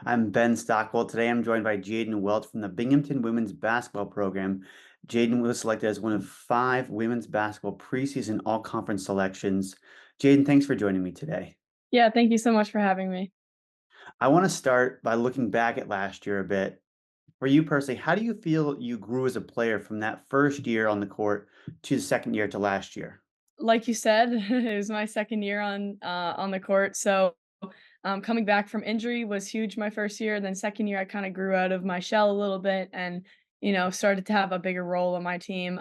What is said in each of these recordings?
I'm Ben Stockwell. Today I'm joined by Jadyn Weltz from the Binghamton women's basketball program. Jadyn was selected as one of 5 women's basketball preseason all-conference selections. Jadyn, thanks for joining me today. Yeah, thank you so much for having me. I want to start by looking back at last year a bit. For you personally, how do you feel you grew as a player from that first year on the court to the second year to last year? Like you said, it was my second year on the court, so, coming back from injury was huge my first year, then second year, I kinda grew out of my shell a little bit and, started to have a bigger role on my team,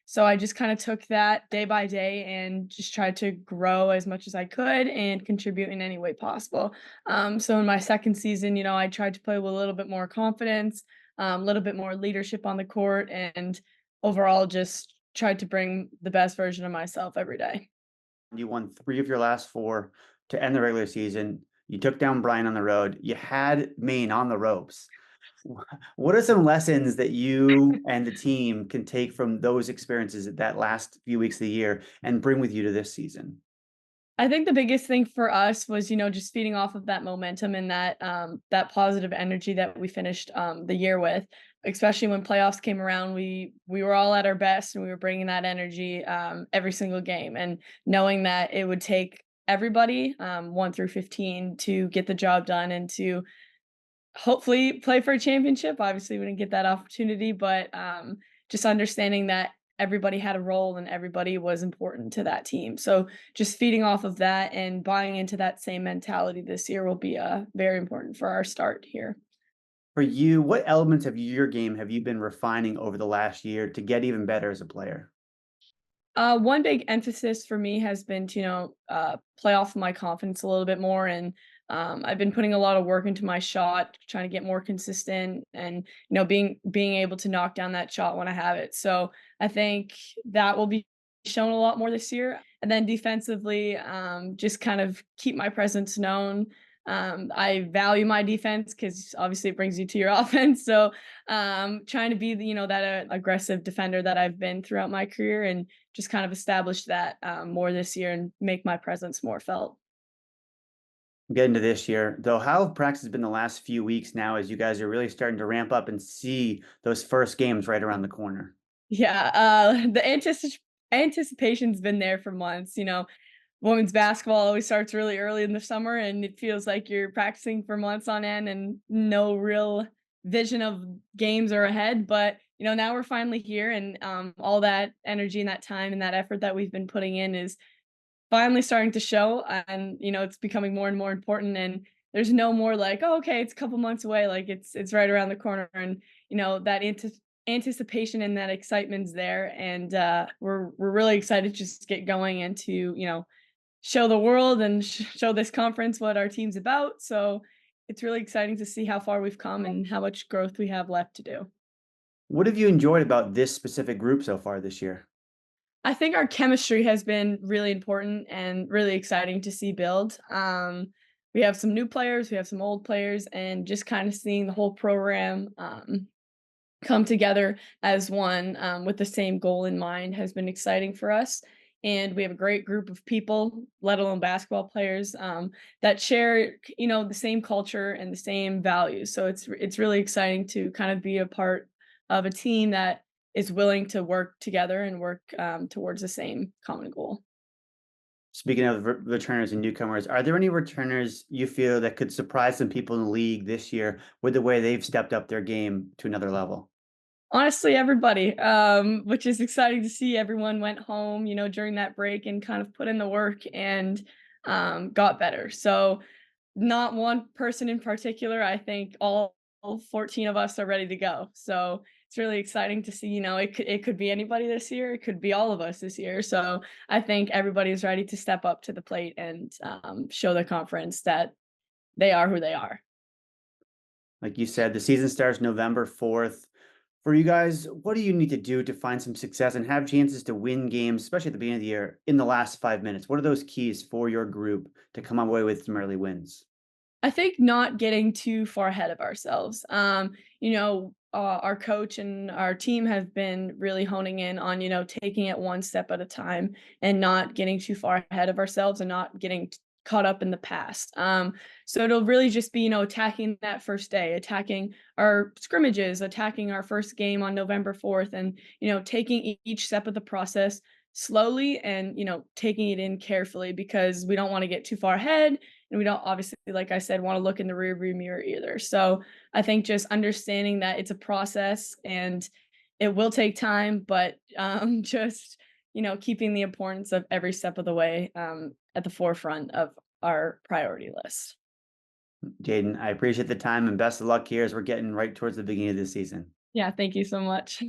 so I just kinda took that day by day and just tried to grow as much as I could and contribute in any way possible. So in my second season, I tried to play with a little bit more confidence, a little bit more leadership on the court, and overall just tried to bring the best version of myself every day. You won 3 of your last 4 to end the regular season. You took down Brian on the road. You had Maine on the ropes. Wha What are some lessons that you and the team can take from those experiences at that last few weeks of the year and bring with you to this season? I think the biggest thing for us was, just feeding off of that momentum and that positive energy that we finished the year with. Especially when playoffs came around, we were all at our best and we were bringing that energy every single game. And knowing that it would take everybody 1 through 15 to get the job done and to hopefully play for a championship. Obviously, we didn't get that opportunity, but just understanding that everybody had a role and everybody was important to that team. So just feeding off of that and buying into that same mentality this year will be very important for our start here. For you, what elements of your game have you been refining over the last year to get even better as a player? One big emphasis for me has been to, play off my confidence a little bit more. And I've been putting a lot of work into my shot, trying to get more consistent and, being able to knock down that shot when I have it. So I think that will be shown a lot more this year. And then defensively, just kind of keep my presence known. I value my defense because obviously it brings you to your offense. So trying to be that aggressive defender that I've been throughout my career and just kind of establish that more this year and make my presence more felt. Get into this year, though, how have practice been the last few weeks now as you guys are really starting to ramp up and see those first games right around the corner? Yeah, the anticipation's been there for months. Women's basketball always starts really early in the summer, and it feels like you're practicing for months on end and no real vision of games are ahead. But now we're finally here, and all that energy and that time and that effort that we've been putting in is finally starting to show. And it's becoming more and more important. And there's no more like, oh, okay, it's a couple months away. Like it's right around the corner, and that anticipation and that excitement's there. And we're really excited to just get going and to show the world and show this conference what our team's about. So it's really exciting to see how far we've come and how much growth we have left to do. What have you enjoyed about this specific group so far this year? I think our chemistry has been really important and really exciting to see build. We have some new players, we have some old players, and just kind of seeing the whole program come together as one with the same goal in mind has been exciting for us. And we have a great group of people, let alone basketball players, that share, the same culture and the same values. So it's really exciting to kind of be a part of a team that is willing to work together and work towards the same common goal. Speaking of returners and newcomers, are there any returners you feel that could surprise some people in the league this year with the way they've stepped up their game to another level? Honestly, everybody, which is exciting to see. Everyone went home, during that break and kind of put in the work and got better. So, not one person in particular. I think all 14 of us are ready to go. So it's really exciting to see. It could be anybody this year. It could be all of us this year. So I think everybody is ready to step up to the plate and show the conference that they are who they are. Like you said, the season starts November 4th. For you guys, what do you need to do to find some success and have chances to win games, especially at the beginning of the year, in the last 5 minutes? What are those keys for your group to come away with some early wins? I think not getting too far ahead of ourselves. Our coach and our team have been really honing in on, taking it one step at a time and not getting too far ahead of ourselves and not getting caught up in the past. So it'll really just be, attacking that first day, attacking our scrimmages, attacking our first game on November 4th, and, taking each step of the process slowly and, taking it in carefully because we don't want to get too far ahead. And we don't obviously, like I said, want to look in the rearview mirror either. So I think just understanding that it's a process and it will take time, but just keeping the importance of every step of the way at the forefront of our priority list. Jadyn, I appreciate the time and best of luck here as we're getting right towards the beginning of the season. Yeah, thank you so much.